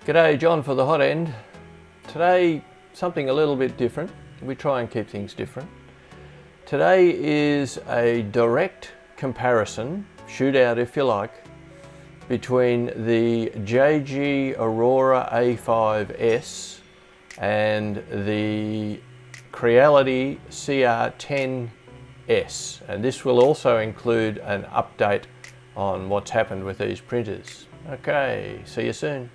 G'day, John for the Hot End. Today, something a little bit different. We try and keep things different. Today is a direct comparison, shootout if you like, between the JGaurora A5S and the Creality CR10S. And this will also include an update on what's happened with these printers. Okay, see you soon.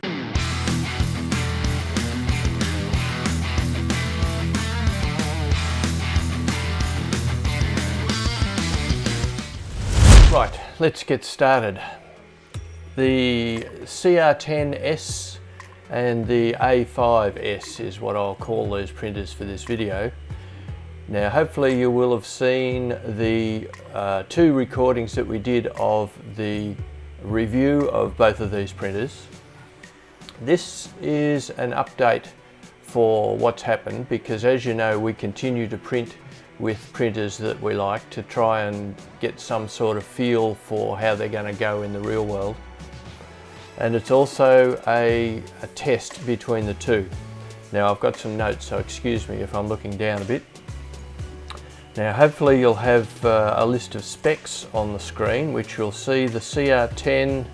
Right, let's get started. The CR10S and the A5S is what I'll call these printers for this video. Now hopefully you will have seen the two recordings that we did of the review of both of these printers. This is an update for what's happened because, as you know, we continue to print with printers that we like to try and get some sort of feel for how they're going to go in the real world. And it's also a test between the two. Now I've got some notes, so excuse me if I'm looking down a bit. Now hopefully you'll have a list of specs on the screen, which you'll see the CR10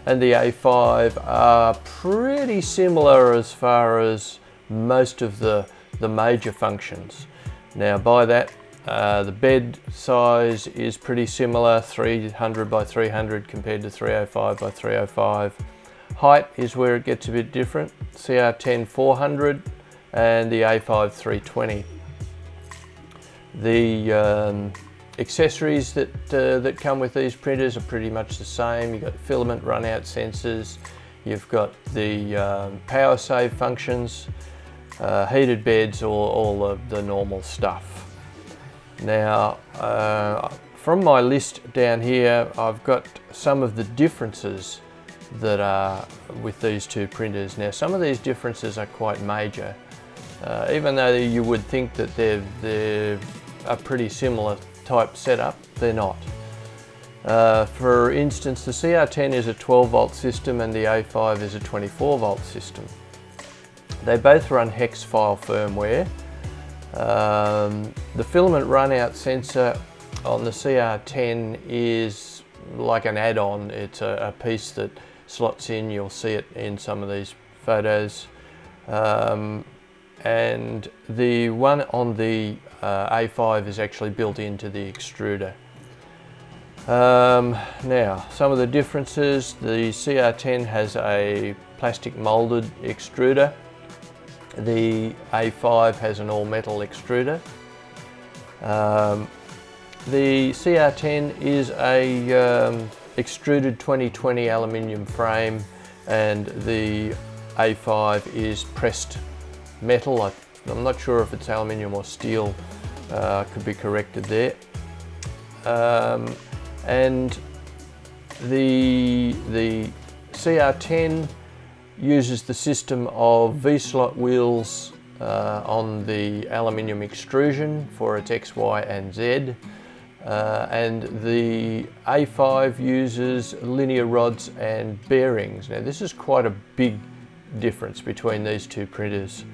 and the A5 are pretty similar as far as most of the major functions. Now by that, the bed size is pretty similar, 300 by 300 compared to 305 by 305. Height is where it gets a bit different, CR10 400 and the A5 320. The accessories that come with these printers are pretty much the same. You've got filament run out sensors, you've got the power save functions, heated beds, all of the normal stuff. Now from my list down here I've got some of the differences that are with these two printers. Now some of these differences are quite major, even though you would think that they're a pretty similar type setup, they're not. For instance, the CR10 is a 12 volt system and the A5 is a 24 volt system. They both run hex file firmware. The filament run out sensor on the CR10 is like an add-on. It's a piece that slots in. You'll see it in some of these photos. And the one on the A5 is actually built into the extruder. Now, some of the differences: the CR10 has a plastic molded extruder. The A5 has an all-metal extruder. The CR10 is a extruded 2020 aluminium frame, and the A5 is pressed metal. I'm not sure if it's aluminium or steel, could be corrected there. And the CR10 uses the system of V-slot wheels on the aluminium extrusion for its X, Y and Z, and the A5 uses linear rods and bearings. Now this is quite a big difference between these two printers.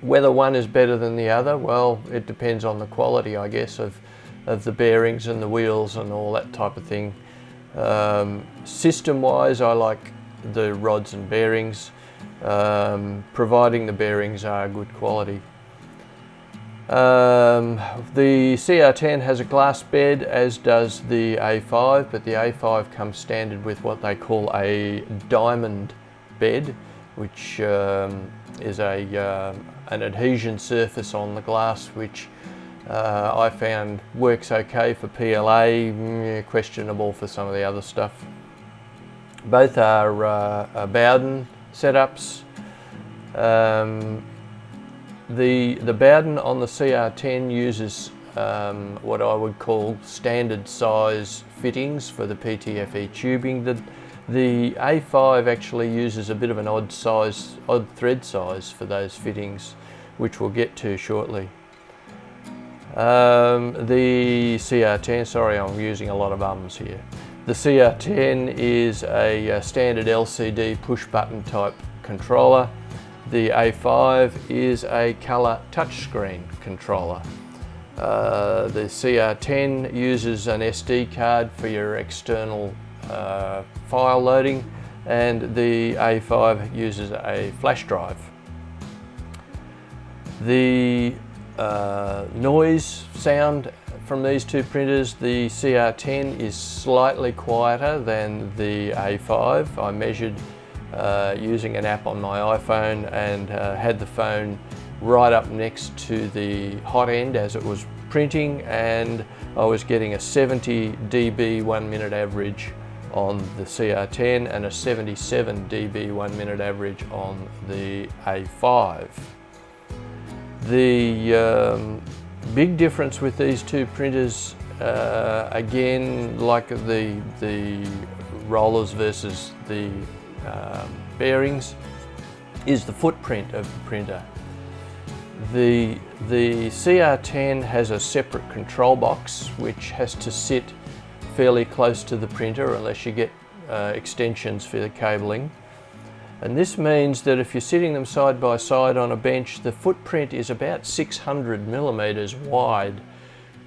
Whether one is better than the other, well, it depends on the quality, I guess, of the bearings and the wheels and all that type of thing. System-wise, I like the rods and bearings, providing the bearings are good quality. The CR10 has a glass bed, as does the A5, but the A5 comes standard with what they call a diamond bed, which is an adhesion surface on the glass, which I found works okay for PLA, questionable for some of the other stuff. Both are Bowden setups. The Bowden on the CR10 uses what I would call standard size fittings for the PTFE tubing. The A5 actually uses a bit of an odd thread size for those fittings, which we'll get to shortly. The CR10, sorry, I'm using a lot of ums here. The CR10 is a standard LCD push button type controller. The A5 is a color touchscreen controller. The CR10 uses an SD card for your external file loading, and the A5 uses a flash drive. The noise sound from these two printers, the CR10 is slightly quieter than the A5. I measured using an app on my iPhone and had the phone right up next to the hot end as it was printing, and I was getting a 70 dB 1 minute average on the CR10 and a 77 dB 1 minute average on the A5. The big difference with these two printers, again, like the rollers versus the bearings, is the footprint of the printer. The CR10 has a separate control box which has to sit fairly close to the printer unless you get extensions for the cabling. And this means that if you're sitting them side by side on a bench, the footprint is about 600 millimeters wide,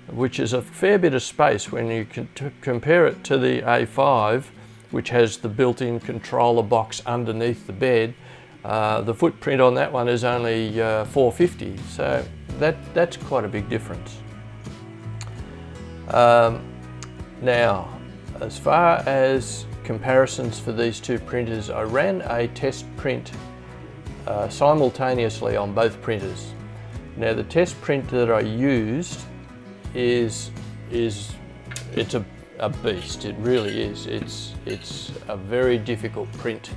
which is a fair bit of space when you can compare it to the A5, which has the built-in controller box underneath the bed. The footprint on that one is only 450, so that's quite a big difference. Now, as far as comparisons for these two printers, I ran a test print simultaneously on both printers. Now, the test print that I used it's a beast. It really is. It's a very difficult print.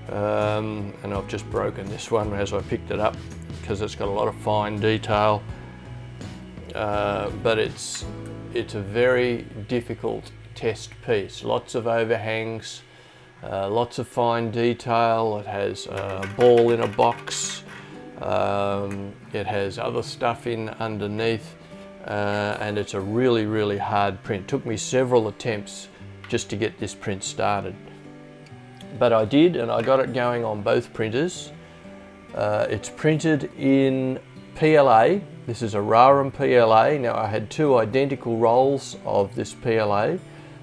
And I've just broken this one as I picked it up because it's got a lot of fine detail, but it's a very difficult test piece. Lots of overhangs, lots of fine detail. It has a ball in a box, it has other stuff in underneath, and it's a really hard print. It took me several attempts just to get this print started. But I did, and I got it going on both printers. It's printed in PLA. This is a Aurora PLA. Now, I had two identical rolls of this PLA,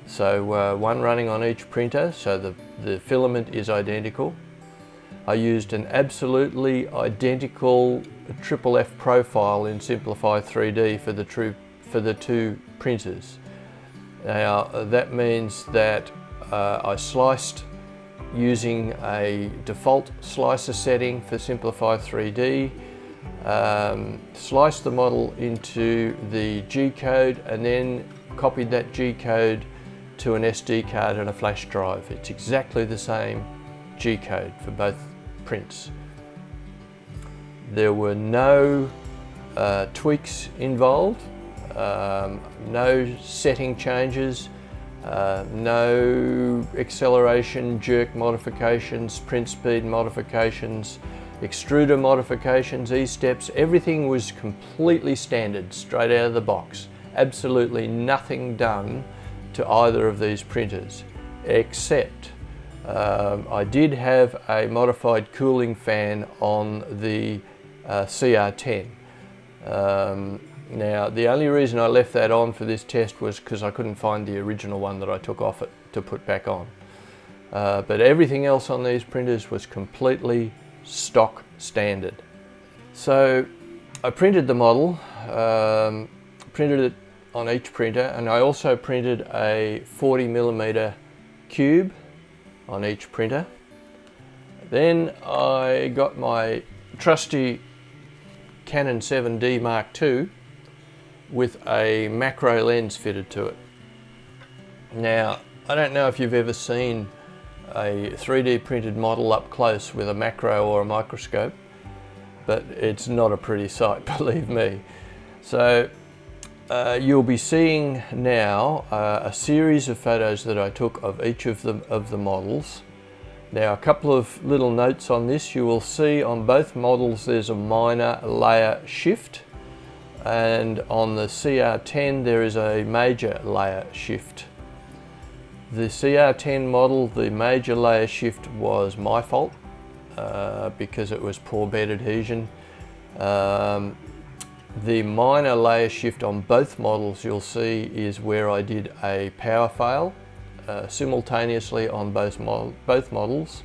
so one running on each printer, so the filament is identical. I used an absolutely identical FFF profile in Simplify 3D for the two printers. Now, that means that I sliced using a default slicer setting for Simplify 3D, sliced the model into the G code and then copied that G code to an SD card and a flash drive. It's exactly the same G code for both prints. There were no tweaks involved, no setting changes, no acceleration, jerk modifications, print speed modifications, extruder modifications, E-steps. Everything was completely standard, straight out of the box. Absolutely nothing done to either of these printers, except I did have a modified cooling fan on the CR10. Now, the only reason I left that on for this test was because I couldn't find the original one that I took off it to put back on. But everything else on these printers was completely stock standard. So I printed the model, printed it on each printer, and I also printed a 40mm cube on each printer. Then I got my trusty Canon 7D Mark II with a macro lens fitted to it. Now, I don't know if you've ever seen a 3D printed model up close with a macro or a microscope, but it's not a pretty sight, believe me. So you'll be seeing now a series of photos that I took of each of the models. Now, a couple of little notes on this. You will see on both models there's a minor layer shift, and on the CR10 there is a major layer shift. The CR10 model, the major layer shift was my fault. because it was poor bed adhesion. The minor layer shift on both models you'll see is where I did a power fail simultaneously on both models,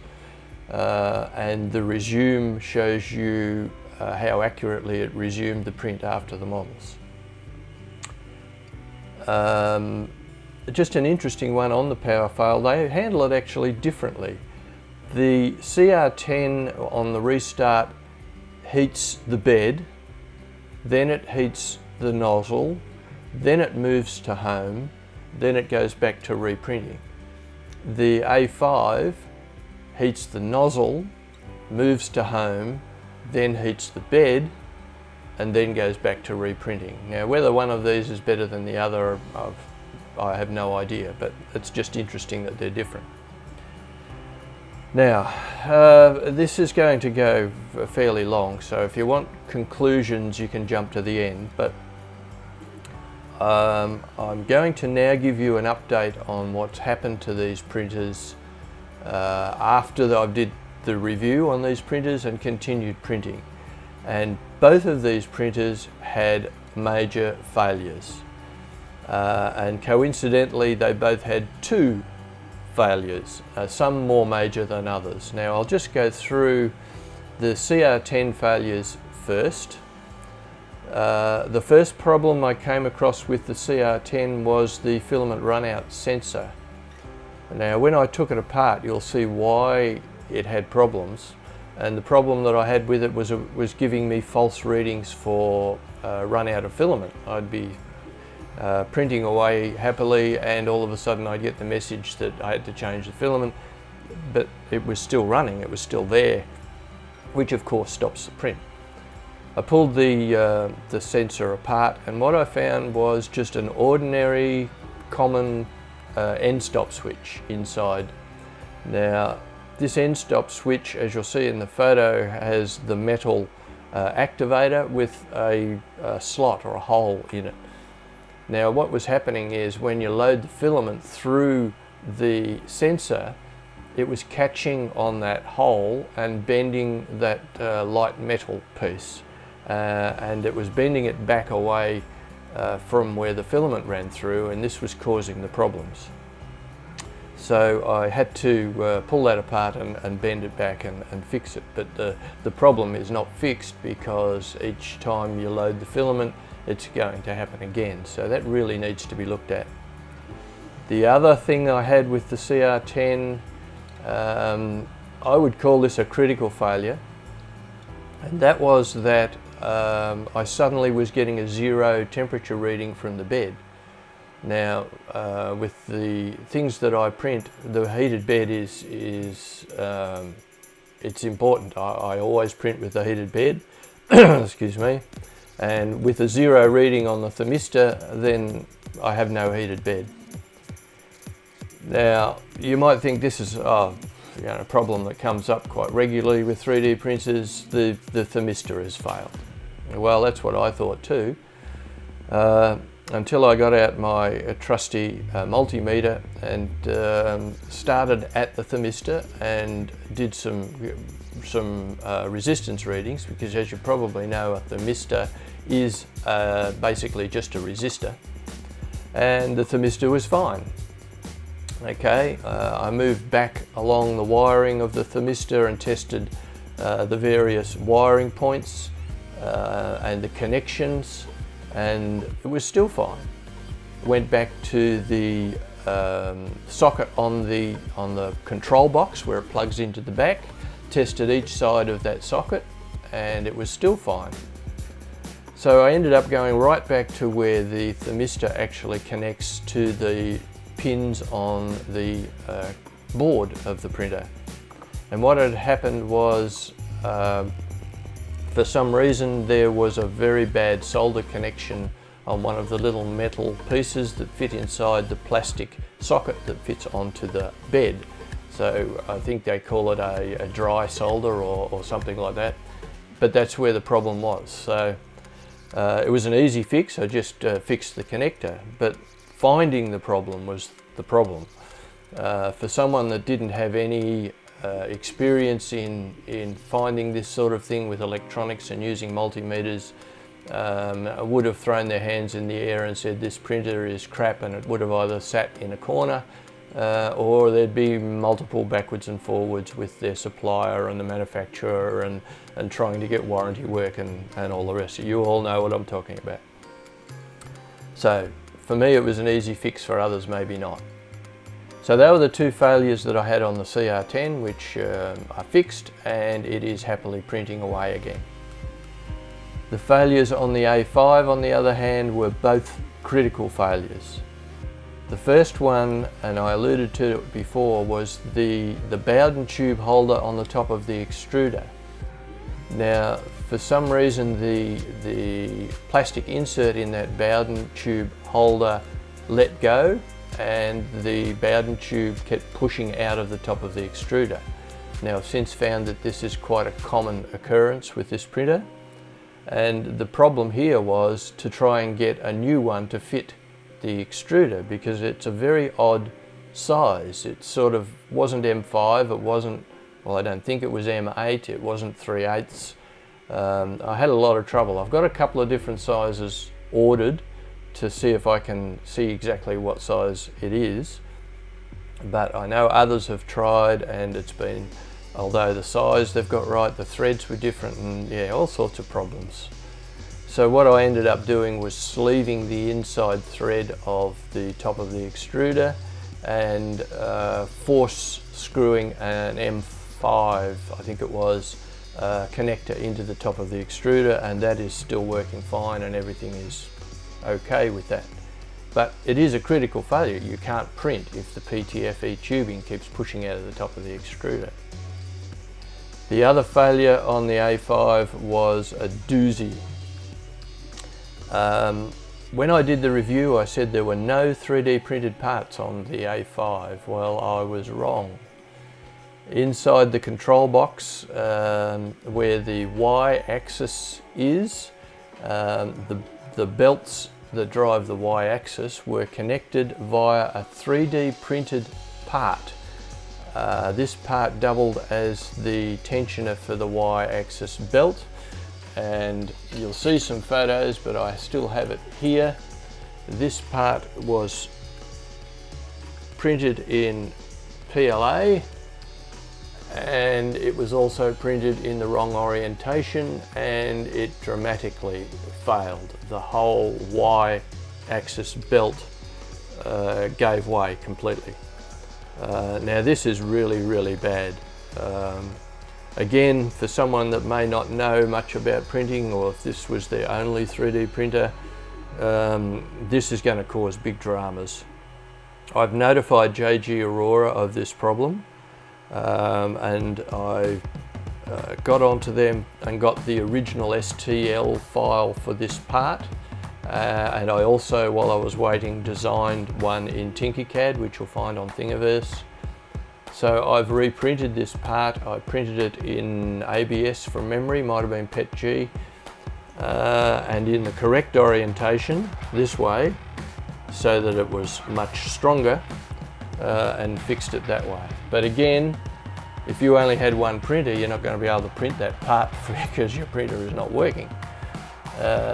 and the resume shows you how accurately it resumed the print after the models. Just an interesting one on the power fail, they handle it actually differently. The CR10 on the restart heats the bed, then it heats the nozzle, then it moves to home, then it goes back to reprinting. The A5 heats the nozzle, moves to home, then heats the bed, and then goes back to reprinting. Now, whether one of these is better than the other, I have no idea, but it's just interesting that they're different. Now, this is going to go fairly long, so if you want conclusions, you can jump to the end, but I'm going to now give you an update on what's happened to these printers after I did the review on these printers and continued printing. And both of these printers had major failures. And coincidentally, they both had two failures, some more major than others. Now, I'll just go through the CR10 failures first. The first problem I came across with the CR10 was the filament runout sensor. Now, when I took it apart, you'll see why it had problems. And the problem that I had with it was giving me false readings for run out of filament. I'd be printing away happily, and all of a sudden I'd get the message that I had to change the filament, but it was still running, it was still there, which of course stops the print. I pulled the sensor apart, and what I found was just an ordinary common end stop switch inside. Now, this end stop switch, as you'll see in the photo, has the metal activator with a slot or a hole in it. Now, what was happening is when you load the filament through the sensor, it was catching on that hole and bending that light metal piece, and it was bending it back away from where the filament ran through, and this was causing the problems. So I had to pull that apart and bend it back and fix it, but the problem is not fixed because each time you load the filament, it's going to happen again. So that really needs to be looked at. The other thing I had with the CR10, I would call this a critical failure, and that was that I suddenly was getting a 0 temperature reading from the bed. Now, with the things that I print, the heated bed is it's important. I always print with the heated bed, excuse me, and with a 0 reading on the thermistor, then I have no heated bed. Now, you might think this is a problem that comes up quite regularly with 3D printers. The thermistor has failed. Well, that's what I thought too. Until I got out my trusty multimeter and started at the thermistor and did some resistance readings, because as you probably know, a thermistor is basically just a resistor, and the thermistor was fine. Okay, I moved back along the wiring of the thermistor and tested the various wiring points and the connections, and it was still fine. Went back to the socket on the control box where it plugs into the back, tested each side of that socket, and it was still fine. So I ended up going right back to where the thermistor actually connects to the pins on the board of the printer. And what had happened was, for some reason, there was a very bad solder connection on one of the little metal pieces that fit inside the plastic socket that fits onto the bed. So I think they call it a dry solder or something like that, but that's where the problem was. So it was an easy fix. I just fixed the connector, but finding the problem was the problem. For someone that didn't have any experience in finding this sort of thing with electronics and using multimeters would have thrown their hands in the air and said this printer is crap, and it would have either sat in a corner or there'd be multiple backwards and forwards with their supplier and the manufacturer and trying to get warranty work and all the rest. You all know what I'm talking about. So for me it was an easy fix, for others maybe not. So they were the two failures that I had on the CR10, which I fixed, and it is happily printing away again. The failures on the A5, on the other hand, were both critical failures. The first one, and I alluded to it before, was the Bowden tube holder on the top of the extruder. Now, for some reason, the plastic insert in that Bowden tube holder let go, and the Bowden tube kept pushing out of the top of the extruder. Now, I've since found that this is quite a common occurrence with this printer, and the problem here was to try and get a new one to fit the extruder, because it's a very odd size. It sort of wasn't M5, it wasn't, well, I don't think it was M8, it wasn't 3/8. I had a lot of trouble. I've got a couple of different sizes ordered to see if I can see exactly what size it is, but I know others have tried and it's been, although the size they've got right, the threads were different, and yeah, all sorts of problems. So what I ended up doing was sleeving the inside thread of the top of the extruder and force screwing an M5, I think it was, connector into the top of the extruder, and that is still working fine and everything is okay with that. But it is a critical failure. You can't print if the PTFE tubing keeps pushing out of the top of the extruder. The other failure on the A5 was a doozy. When I did the review, I said there were no 3D printed parts on the A5. Well, I was wrong. Inside the control box, where the Y-axis is, the belts that drive the Y-axis were connected via a 3D printed part. This part doubled as the tensioner for the Y-axis belt, and you'll see some photos, but I still have it here. This part was printed in PLA, and it was also printed in the wrong orientation, and it dramatically failed. The whole Y-axis belt gave way completely. Now this is really bad. Again, for someone that may not know much about printing, or if this was their only 3D printer, this is going to cause big dramas. I've notified JGaurora of this problem, and I got onto them and got the original STL file for this part, and I also, while I was waiting, designed one in Tinkercad, which you'll find on Thingiverse. So I've reprinted this part. I printed it in ABS from memory, might have been PETG, and in the correct orientation this way, so that it was much stronger, and fixed it that way. But again, if you only had one printer, you're not going to be able to print that part because your printer is not working.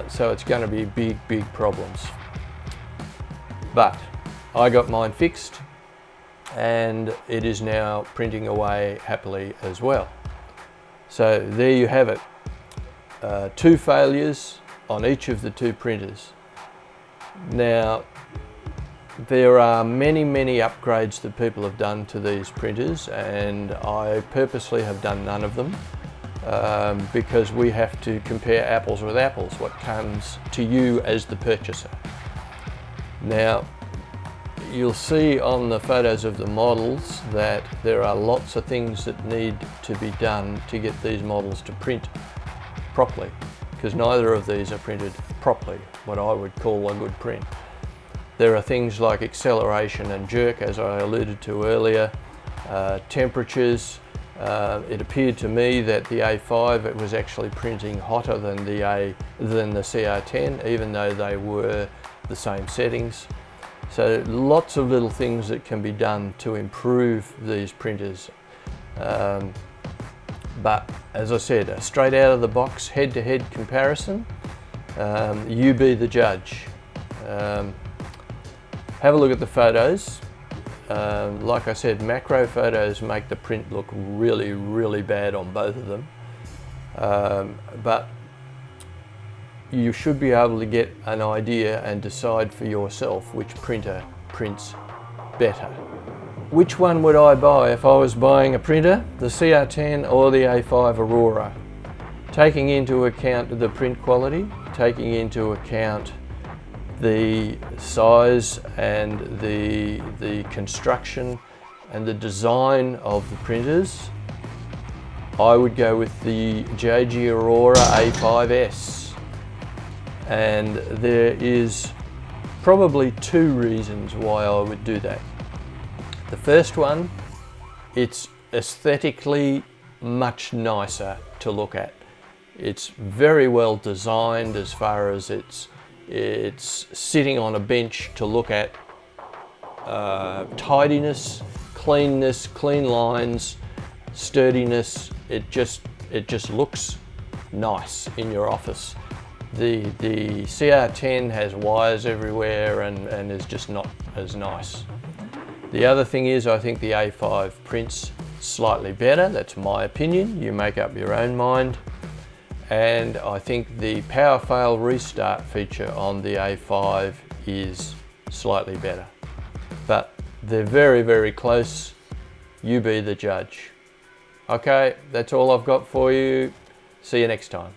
So it's going to be big problems. But I got mine fixed, and it is now printing away happily as well. So there you have it. Two failures on each of the two printers. Now, there are many upgrades that people have done to these printers, and I purposely have done none of them because we have to compare apples with apples, what comes to you as the purchaser. Now, you'll see on the photos of the models that there are lots of things that need to be done to get these models to print properly, because neither of these are printed properly, what I would call a good print. There are things like acceleration and jerk, as I alluded to earlier, temperatures. It appeared to me that the A5, it was actually printing hotter than the CR10, even though they were the same settings. So lots of little things that can be done to improve these printers. But as I said, a straight out of the box head-to-head comparison, you be the judge. Have a look at the photos. Like I said, macro photos make the print look really, really bad on both of them. But you should be able to get an idea and decide for yourself which printer prints better. Which one would I buy if I was buying a printer? The CR10 or the A5 Aurora? Taking into account the print quality, taking into account the size and the construction and the design of the printers, I would go with the JGaurora A5S. And there is probably two reasons why I would do that. The first one, it's aesthetically much nicer to look at. It's very well designed as far as it's sitting on a bench to look at. Tidiness, cleanness, clean lines, sturdiness. It just looks nice in your office. The CR10 has wires everywhere and is just not as nice. The other thing is, I think the A5 prints slightly better. That's my opinion. You make up your own mind. And I think the power fail restart feature on the A5 is slightly better. But they're very, very close. You be the judge. Okay, that's all I've got for you. See you next time.